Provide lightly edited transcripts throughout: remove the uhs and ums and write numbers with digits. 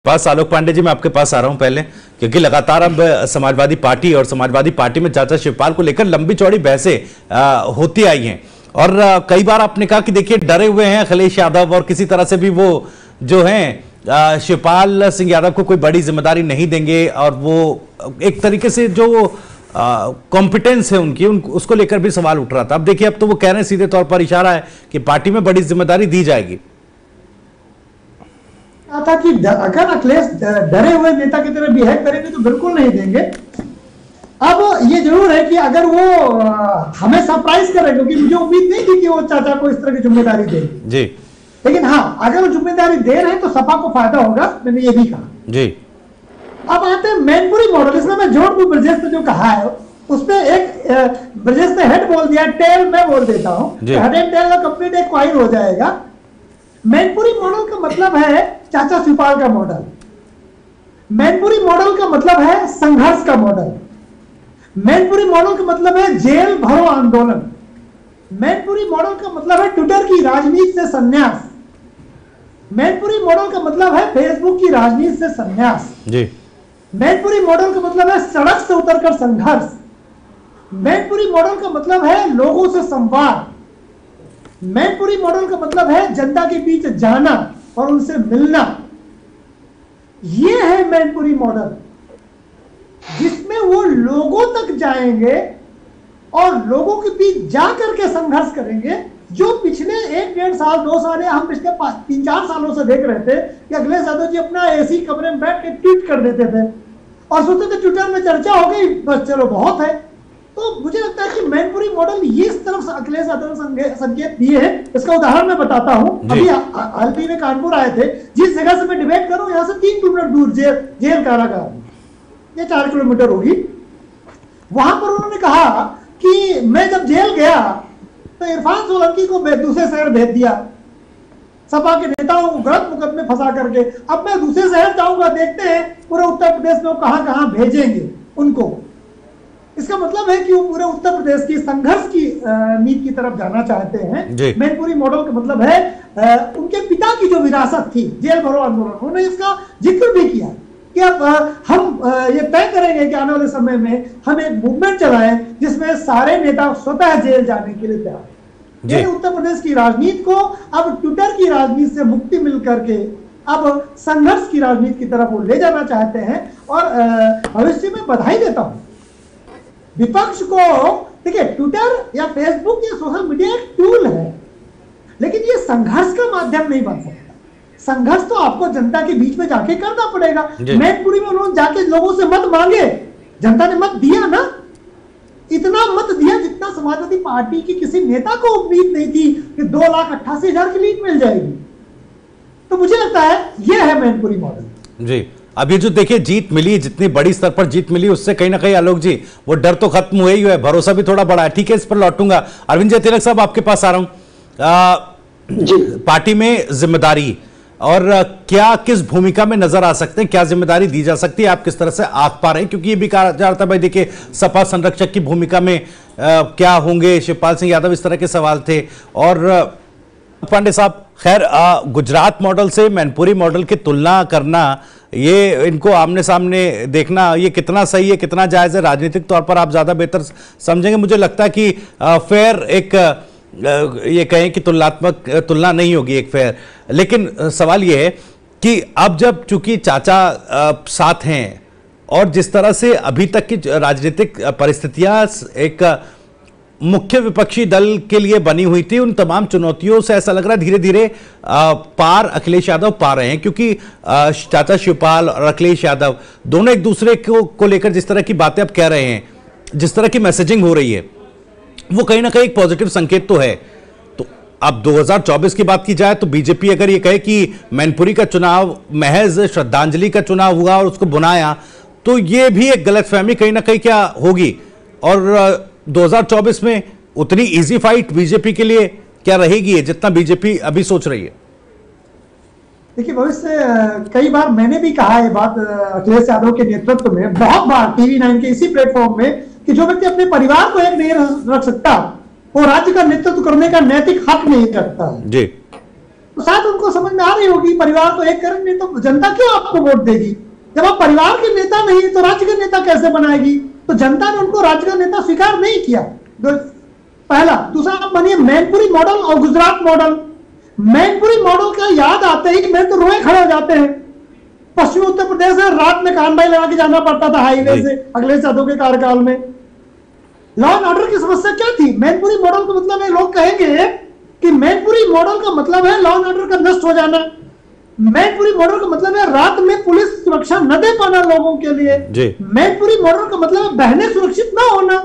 पास आलोक पांडे जी, मैं आपके पास आ रहा हूं पहले, क्योंकि लगातार अब समाजवादी पार्टी और समाजवादी पार्टी में चाचा शिवपाल को लेकर लंबी चौड़ी बहसें होती आई हैं। और कई बार आपने कहा कि देखिए डरे हुए हैं अखिलेश यादव और किसी तरह से भी वो जो हैं शिवपाल सिंह यादव को कोई बड़ी जिम्मेदारी नहीं देंगे, और वो एक तरीके से जो कॉम्पिटेंस है उनकी उसको लेकर भी सवाल उठ रहा था। अब देखिए अब तो वो कह रहे हैं, सीधे तौर पर इशारा है कि पार्टी में बड़ी जिम्मेदारी दी जाएगी। था कि अगर अखिलेश डरे हुए नेता की तरह बिहेव करेंगे तो बिल्कुल नहीं देंगे। अब ये जरूर है कि अगर वो हमें सरप्राइज करे, क्योंकि मुझे उम्मीद नहीं थी कि वो चाचा को इस तरह की जिम्मेदारी देंगे जी, लेकिन हाँ अगर वो जिम्मेदारी दे रहे हैं तो सपा को फायदा होगा, मैंने ये भी कहा जी। अब आते हैं मैनपुरी मॉडल, इसमें मैं जोड़ दूं ब्रजेश ने जो कहा है उसमें एक ब्रजेश ने हेड बोल दिया, टेल मैं बोल देता हूँ, हेड एंड टेल का कंप्लीट एक क्वाइन हो जाएगा। मैनपुरी मॉडल का मतलब है चाचा शिवपाल का मॉडल, मैनपुरी मॉडल का मतलब है संघर्ष का मॉडल, मैनपुरी मॉडल का मतलब है जेल भरो आंदोलन, मैनपुरी मॉडल का मतलब है ट्विटर की राजनीति से संन्यास, मैनपुरी मॉडल का मतलब है फेसबुक की राजनीति से संन्यास जी, मैनपुरी मॉडल का मतलब है सड़क से उतरकर संघर्ष, मैनपुरी मॉडल का मतलब है लोगों से संवाद, मैनपुरी मॉडल का मतलब है जनता के बीच जाना और उनसे मिलना। यह है मैनपुरी मॉडल, जिसमें वो लोगों तक जाएंगे और लोगों के बीच जाकर के संघर्ष करेंगे। जो पिछले 1-1.5 साल 2 साल या हम पिछले 3-4 सालों से देख रहे थे कि अखिलेश यादव जी अपना एसी कमरे में बैठ के ट्वीट कर देते थे और सोचते थे ट्विटर में चर्चा हो गई, बस चलो बहुत है। तो मुझे लगता है कि मैनपुरी मॉडल ये इस तरफ से अखिलेश यादव ने संकेत दिए हैं। इसका उदाहरण मैं बताता हूं, अभी आलपी में कानपुर आए थे, जिस जगह से मैं डिबेट कर रहा हूं यहाँ से 3 किलोमीटर दूर जेल कारागार, ये 4 किलोमीटर होगी। वहां पर उन्होंने कहा कि मैं जब जेल गया तो इरफान सोलंकी को दूसरे शहर भेज दिया, सपा के नेताओं को गलत मुकदमे फंसा करके। अब मैं दूसरे शहर जाऊंगा, देखते हैं पूरे उत्तर प्रदेश में कहां भेजेंगे उनको। इसका मतलब है कि वो पूरे उत्तर प्रदेश की संघर्ष की नीति की तरफ जाना चाहते हैं। मैनपुरी मॉडल का मतलब है उनके पिता की जो विरासत थी जेल भरो आंदोलन, उन्होंने इसका जिक्र भी किया कि अब हम ये तय करेंगे कि आने वाले समय में हम एक मूवमेंट चलाएं जिसमें सारे नेता स्वतः जेल जाने के लिए तैयार हैं। उत्तर प्रदेश की राजनीति को अब ट्विटर की राजनीति से मुक्ति मिल करके अब संघर्ष की राजनीति की तरफ वो ले जाना चाहते हैं। और भविष्य में बधाई देता हूं विपक्ष को। देखिए ट्विटर या फेसबुक या सोशल मीडिया एक टूल है, लेकिन ये संघर्ष का माध्यम नहीं बन सकता। संघर्ष तो आपको जनता के बीच में जाके करना पड़ेगा। मैनपुरी में उन्होंने जाके लोगों से मत मांगे, जनता ने मत दिया ना, इतना मत दिया जितना समाजवादी पार्टी की किसी नेता को उम्मीद नहीं थी कि 2,88,000 की लीड मिल जाएगी। तो मुझे लगता है यह है मैनपुरी मॉडल जी। अभी जो देखिए जीत मिली, जितनी बड़ी स्तर पर जीत मिली, उससे कहीं ना कहीं आलोक जी वो डर तो खत्म हुआ ही है, भरोसा भी थोड़ा बड़ा है। ठीक है, इस पर लौटूंगा। अरविंद जय तिलक साहब आपके पास आ रहा हूं। पार्टी में जिम्मेदारी और क्या किस भूमिका में नजर आ सकते हैं, क्या जिम्मेदारी दी जा सकती है, आप किस तरह से आंक पा रहे हैं? क्योंकि ये भी कहा जा रहा था भाई देखिए सपा संरक्षक की भूमिका में क्या होंगे शिवपाल सिंह यादव, इस तरह के सवाल थे। और पांडे साहब, खैर गुजरात मॉडल से मैनपुरी मॉडल की तुलना करना, ये इनको आमने सामने देखना, ये कितना सही है, कितना जायज है, राजनीतिक तौर पर आप ज्यादा बेहतर समझेंगे। मुझे लगता है कि फेयर एक ये कहें कि तुलनात्मक तुलना नहीं होगी एक फेयर। लेकिन सवाल ये है कि अब जब चूंकि चाचा साथ हैं और जिस तरह से अभी तक की राजनीतिक परिस्थितियां एक मुख्य विपक्षी दल के लिए बनी हुई थी, उन तमाम चुनौतियों से ऐसा लग रहा है धीरे धीरे पार अखिलेश यादव पा रहे हैं। क्योंकि चाचा शिवपाल और अखिलेश यादव दोनों एक दूसरे को लेकर जिस तरह की बातें अब कह रहे हैं, जिस तरह की मैसेजिंग हो रही है, वो कहीं ना कहीं एक पॉजिटिव संकेत तो है। तो अब 2024 की बात की जाए तो बीजेपी अगर ये कहे कि मैनपुरी का चुनाव महज श्रद्धांजलि का चुनाव हुआ और उसको बुनाया, तो ये भी एक गलतफहमी कहीं ना कहीं क्या होगी। और 2024 में उतनी इजी फाइट बीजेपी के लिए क्या रहेगी जितना बीजेपी अभी सोच रही है? देखिए भविष्य कई बार मैंने भी कहा है बात अखिलेश यादव के नेतृत्व में, बहुत बार TV9 के इसी प्लेटफॉर्म में, कि जो व्यक्ति अपने परिवार को एक नहीं रख सकता वो राज्य का नेतृत्व करने का नैतिक हक नहीं रखता है जी। तो शायद उनको समझ में आ रही होगी परिवार को एक करेंगे तो जनता क्यों आपको वोट देगी। जब आप परिवार के नेता नहीं तो राज्य के नेता कैसे बनाएगी। तो जनता ने उनको राज्य का नेता स्वीकार नहीं किया, पहला। दूसरा, आप मानिए मैनपुरी मॉडल और गुजरात मॉडल। मैनपुरी मॉडल का याद आते ही मैं तो रोए खड़े हो जाते हैं। पश्चिमी उत्तर प्रदेश में रात में कानबाई लगा के जाना पड़ता था हाईवे से अखिलेश यादव के कार्यकाल में। लॉ एंड ऑर्डर की समस्या क्या थी। मैनपुरी मॉडल का मतलब है, लोग कहेंगे कि मैनपुरी मॉडल का मतलब है लॉ एंड ऑर्डर का नष्ट हो जाना। मैनपुरी मॉडल का मतलब है रात में पुलिस सुरक्षा न दे पाना लोगों के लिए। मैनपुरी मॉडल का मतलब है बहनें सुरक्षित ना होना।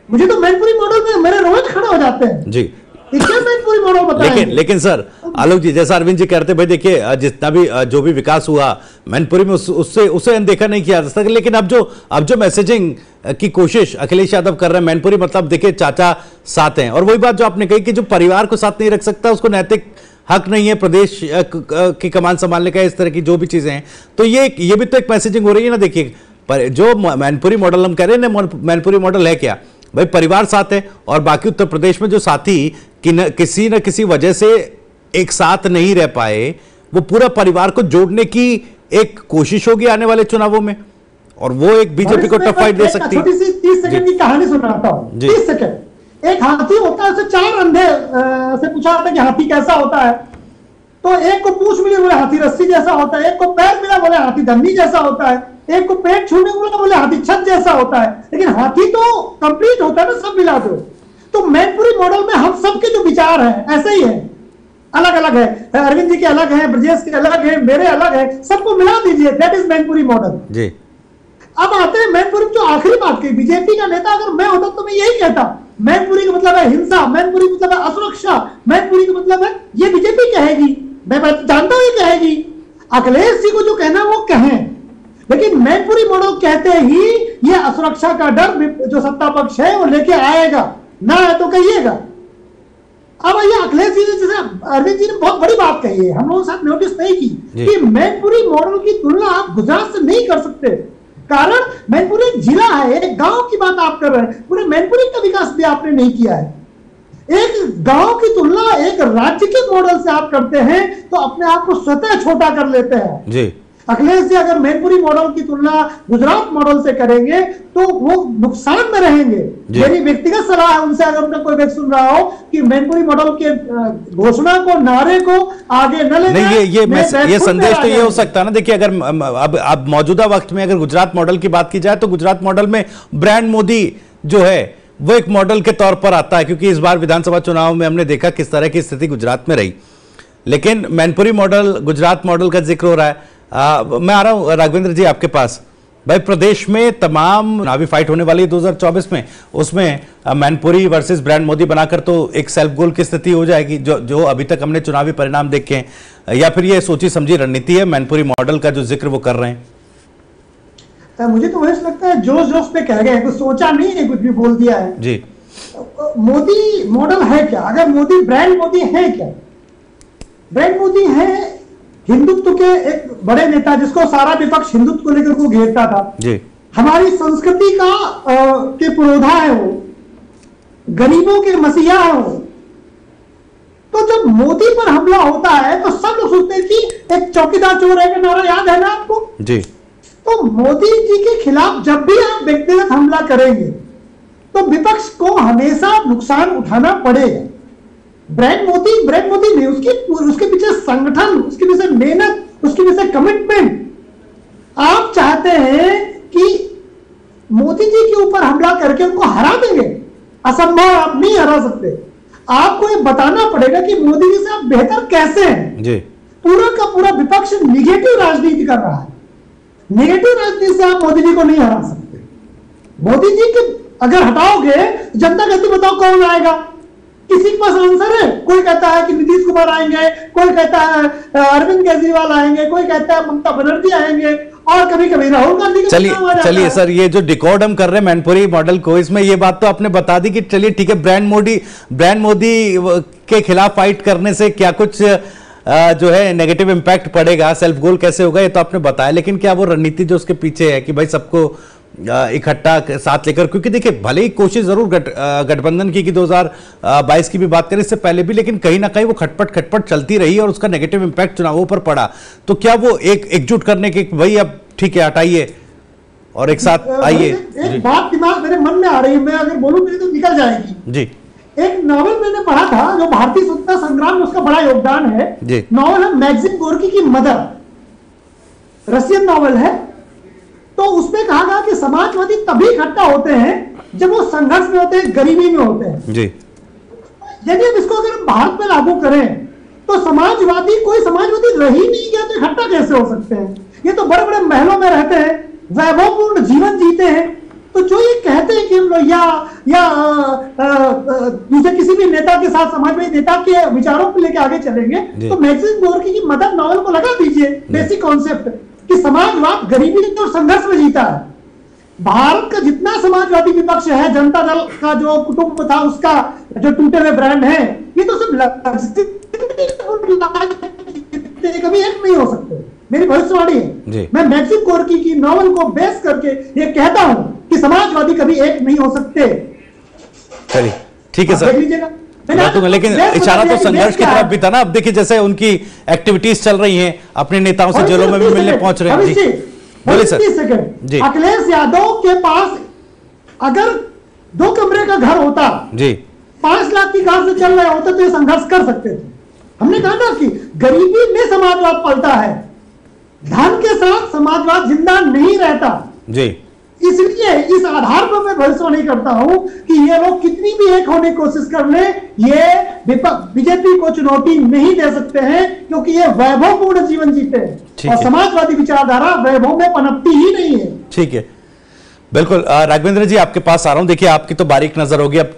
मुझे तो मैनपुरी मॉडल में मेरे रोज खड़े हो जाते हैं जी। मैनपुरी मॉडल बताएं। लेकिन सर आलोक जी, जैसा अरविंद जी कहते भाई देखिए जितना भी जो भी विकास हुआ मैनपुरी में उसे अनदेखा नहीं किया जा सकता। लेकिन अब जो मैसेजिंग की कोशिश अखिलेश यादव कर रहे हैं, मैनपुरी मतलब देखिए चाचा साथ हैं, और वही बात जो आपने कही कि जो परिवार को साथ नहीं रख सकता उसको नैतिक हक नहीं है प्रदेश की कमान संभालने का, इस तरह की जो भी चीजें हैं। तो ये भी तो एक मैसेजिंग हो रही है ना। देखिए पर जो मैनपुरी मॉडल हम कह रहे हैं ना, मैनपुरी मॉडल है क्या भाई, परिवार साथ है और बाकी उत्तर प्रदेश में जो साथी किसी न किसी वजह से एक साथ नहीं रह पाए, वो पूरा परिवार को जोड़ने की एक कोशिश होगी आने वाले चुनावों में, और वो एक बीजेपी को टफ फाइट दे सकती है। छोटी सी 30 सेकंड की कहानी सुनाता हूं। 30 सेकंड। एक हाथी होता है, उसे 4 अंधे से पूछा जाता है कि हाथी कैसा होता है। तो एक को पूंछ मिली, बोले हाथी रस्सी जैसा होता है। एक को पैर मिला, बोले हाथी धन्नी जैसा होता है। एक को पेट छूने को बोले हाथी छत जैसा होता है। लेकिन हाथी तो कंप्लीट होता है ना, सब मिला दो। तो मैनपुरी मॉडल में हम सबके जो विचार हैं ऐसे ही है, अलग अलग है। अरविंद जी के अलग है, ब्रजेश के अलग है, मेरे अलग है, सबको मिला दीजिए, दैट इज मैनपुरी मॉडल जी। अब आते हैं मैनपुरी जो आखिरी बात की। बीजेपी का नेता अगर मैं होता तो मैं यही कहता, मैनपुरी का मतलब है हिंसा, मैनपुरी का मतलब है असुरक्षा, मैनपुरी का मतलब है, ये बीजेपी कहेगी, मैं जानता हूं ये कहेगी। अखिलेश जी को जो कहना वो कहें, लेकिन मैनपुरी मॉडल कहते ही ये असुरक्षा का डर जो सत्ता पक्ष है वो लेके आएगा, ना है तो कहिएगा। अब ये अखिलेश जी ने, जैसे अरविंद जी ने बहुत बड़ी बात कही है, हम लोगों के साथ नोटिस नहीं की कि मैनपुरी मॉडल की तुलना आप गुजरात से नहीं कर सकते। कारण मैनपुरी एक जिला है, एक गांव की बात आप कर रहे हैं, पूरे मैनपुरी का विकास भी आपने नहीं किया है। एक गांव की तुलना एक राज्य के मॉडल से आप करते हैं तो अपने आप को स्वतः छोटा कर लेते हैं जी। अखिलेश जी अगर मैनपुरी मॉडल की तुलना गुजरात मॉडल से करेंगे तो वो नुकसान में रहेंगे। मेरी व्यक्तिगत सलाह है उनसे, अगर उनका कोई व्यक्ति सुन रहा हो, कि मैनपुरी मॉडल के घोषणा को, नारे को आगे न लेना। ये संदेश तो ये हो सकता है ना। देखिए अगर अब मौजूदा वक्त में अगर गुजरात मॉडल की बात की जाए तो गुजरात मॉडल में ब्रांड मोदी जो है वो एक मॉडल के तौर पर आता है, क्योंकि इस बार विधानसभा चुनाव में हमने देखा किस तरह की स्थिति गुजरात में रही। लेकिन मैनपुरी मॉडल, गुजरात मॉडल का जिक्र हो रहा है। मैं आ रहा हूं राघवेंद्र जी आपके पास। भाई प्रदेश में तमाम चुनावी फाइट होने वाली है 2024 में, उसमें मैनपुरी वर्सेस ब्रांड मोदी बनाकर तो एक सेल्फ गोल की स्थिति हो जाएगी, जो अभी तक हमने चुनावी परिणाम देखे हैं, या फिर ये सोची समझी रणनीति है मैनपुरी मॉडल का जो जिक्र वो कर रहे हैं? मुझे तो वैसे लगता है जोश जोश पे कह गए, कुछ सोचा नहीं है, कुछ भी बोल दिया है जी। मोदी मॉडल है क्या? अगर मोदी ब्रांड मोदी है क्या? ब्रांड मोदी है हिंदुत्व के एक बड़े नेता, जिसको सारा विपक्ष हिंदुत्व को लेकर को घेरता था जी। हमारी संस्कृति का के पुरोधा है वो, गरीबों के मसीहा है वो। तो जब मोदी पर हमला होता है तो सब लोग सोचते हैं कि एक चौकीदार चोर है का नारा याद है ना आपको जी। तो मोदी जी के खिलाफ जब भी आप व्यक्तिगत हमला करेंगे तो विपक्ष को हमेशा नुकसान उठाना पड़ेगा। ब्रांड मोदी नहीं, उसके पीछे संगठन, उसके पीछे मेहनत, उसके पीछे कमिटमेंट। आप चाहते हैं कि मोदी जी के ऊपर हमला करके उनको हरा देंगे, असंभव, आप नहीं हरा सकते। आपको ये बताना पड़ेगा कि मोदी जी से आप बेहतर कैसे हैं जी। पूरा का पूरा विपक्ष निगेटिव राजनीति कर रहा है, नेगेटिव राजनीति से आप मोदी जी को नहीं हरा सकते। मोदी जी के अगर हटाओगे, जनता कहती बताओ कौन आएगा? किसी के पास आंसर है? कोई कहता है कि नीतीश कुमार आएंगे, कोई कहता है अरविंद केजरीवाल आएंगे, कोई कहता है ममता बनर्जी आएंगे, और कभी कभी राहुल गांधी। चलिए सर, ये जो डिकोड हम कर रहे हैं मैनपुरी मॉडल को, इसमें ये बात तो आपने बता दी कि चलिए ठीक है, ब्रांड मोदी के खिलाफ फाइट करने से क्या कुछ जो है नेगेटिव इंपैक्ट पड़ेगा, सेल्फ गोल कैसे होगा, ये तो आपने बताया। लेकिन क्या वो रणनीति जो उसके पीछे है कि भाई सबको इकट्ठा साथ लेकर, क्योंकि देखिए भले ही कोशिश जरूर गठबंधन की कि 2022 की भी बात करें इससे पहले भी, लेकिन कहीं ना कहीं वो खटपट चलती रही और उसका नेगेटिव इंपैक्ट चुनावों पर पड़ा। तो क्या वो एकजुट करने के भाई अब ठीक है हटाइए और एक साथ आइए। एक बात दिमाग मेरे मन में आ रही है, मैं अगर बोलूं तो निकल जाएगी जी। एक नॉवल मैंने पढ़ा था जो भारतीय स्वतंत्रता संग्राम में उसका बड़ा योगदान है। नॉवल है मैक्सिम गोर्की की मदर, रशियन नॉवल है। तो उसमें कहा गया कि समाजवादी तभी इकट्ठा होते हैं जब वो संघर्ष में होते हैं, गरीबी में होते हैं जी। यदि हम इसको अगर भारत में लागू करें तो कोई समाजवादी रह ही नहीं गया तो इकट्ठा कैसे हो सकते हैं? ये तो बड़े बड़े महलों में रहते हैं, वैभवपूर्ण जीवन जीते हैं। तो जो ये कहते हैं कि हम लोग या दूसरे किसी भी नेता के साथ, समाजवादी नेता के विचारों को लेकर आगे चलेंगे, तो मैक्सिम गोर्की की मदर नॉवल को लगा दीजिए बेसिक कॉन्सेप्ट कि समाजवाद गरीबी और संघर्ष में जीता है। भारत का जितना समाजवादी विपक्ष है, जनता दल का जो कुटुंब था उसका जो टूटे हुए ब्रांड है, ये तो सब कभी एक नहीं हो सकते। मेरी भविष्यवाणी है, मैं मैक्सिम गोर्की की नॉवल को बेस करके ये कहता हूं कि समाजवादी कभी एक नहीं हो सकते। चलिए ठीक है सर, लेकिन इशारा तो संघर्ष की तरफ भी था ना। अब देखिए जैसे उनकी एक्टिविटीज चल रही हैं, अपने नेताओं से जेलों में भी मिलने पहुंच रहे हैं। बोलिए सर। अखिलेश यादव के पास अगर 2 कमरे का घर होता जी, 5 लाख की कार से चल रहे होते तो ये संघर्ष कर सकते थे। हमने कहा ना कि गरीबी में समाजवाद पलता है, धन के साथ समाजवाद जिंदा नहीं रहता जी। इसलिए इस आधार पर मैं भविष्यवाणी करता हूं कि ये लोग कितनी भी एक होने की कोशिश कर ले, ये बीजेपी को चुनौती नहीं दे सकते हैं, क्योंकि ये वैभवपूर्ण जीवन जीते हैं और समाजवादी विचारधारा वैभव में पनपती ही नहीं है। ठीक है, बिल्कुल। राघवेंद्र जी आपके पास आ रहा हूं। देखिए आपकी तो बारीक नजर होगी, अब